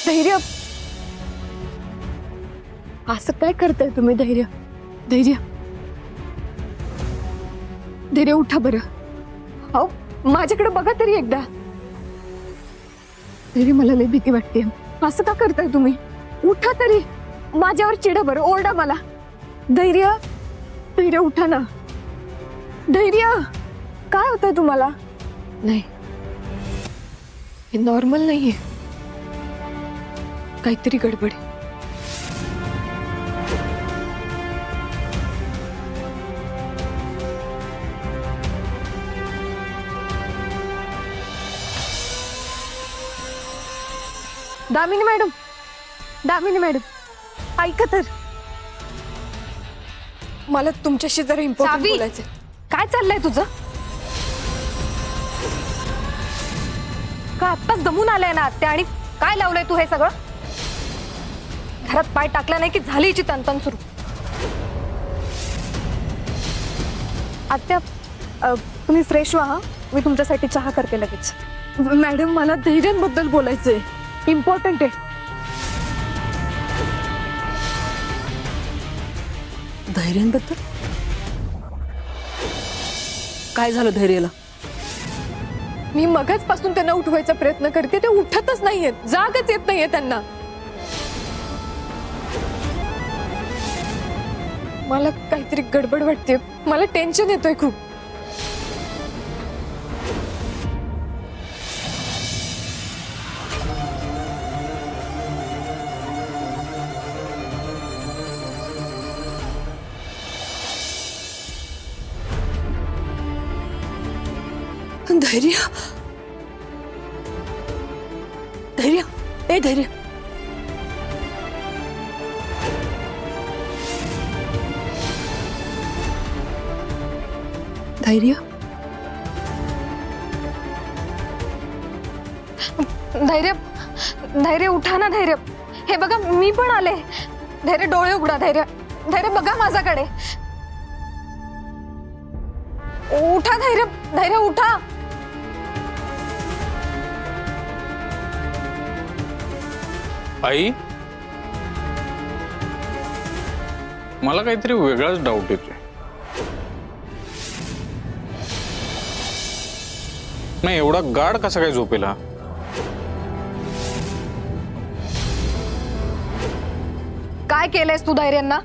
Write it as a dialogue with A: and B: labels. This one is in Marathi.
A: धैर्य, असं काय करताय तुम्ही? धैर्य धैर्य धैर्य, उठा बरं. अहो माझ्याकडे बघा तरी एकदा. धैर्य, मला लई भीती वाटते. असं का करताय तुम्ही? उठा तरी, माझ्यावर चिडा बरं, ओरडा मला. धैर्य धैर्य, उठा ना. धैर्य, काय होतंय तुम्हाला? नाही, हे नॉर्मल नाहीये, काहीतरी गडबड आहे. दामिनी मॅडम, दामिनी मॅडम, ऐका तर, मला तुमच्याशी जरा इम्पॉर्टंट बोलायचं. काय चाललंय तुझं? का आत्ताच दमून आलाय ना आत्या? आणि काय लावलंय तू हे सगळं? घरात पाय टाकला नाही की झाली हिची तनतन सुरू. आत्या, तुम्ही फ्रेश व्हा, मी तुमच्यासाठी चहा करते लगेच. मॅडम, मला धैर्यांबद्दल बोलायचंय, इम्पॉर्टंट आहे.
B: धैर्यांबद्दल? काय झालं धैर्याला?
A: मी मगच पासून त्यांना उठवायचा प्रयत्न करते, ते उठतच नाहीयेत, जागच येत नाहीये त्यांना. मला काहीतरी गडबड वाटते, मला टेन्शन येतोय खूप.
B: धैर्य, धैर्य, ए धैर्य, धैर्य,
A: धैर्य धैर्य, उठा ना धैर्य. हे बघा, मी पण आले. धैर्य, डोळे उघडा. धैर्य धैर्य, बघा माझ्याकडे. उठा धैर्य, धैर्य उठा.
C: आई, मला काहीतरी वेगळाच डाऊट येतोय. नाही, एवढा गाढ कसा काय झोपेला?
A: काय केलंयस तू धैर्यांना?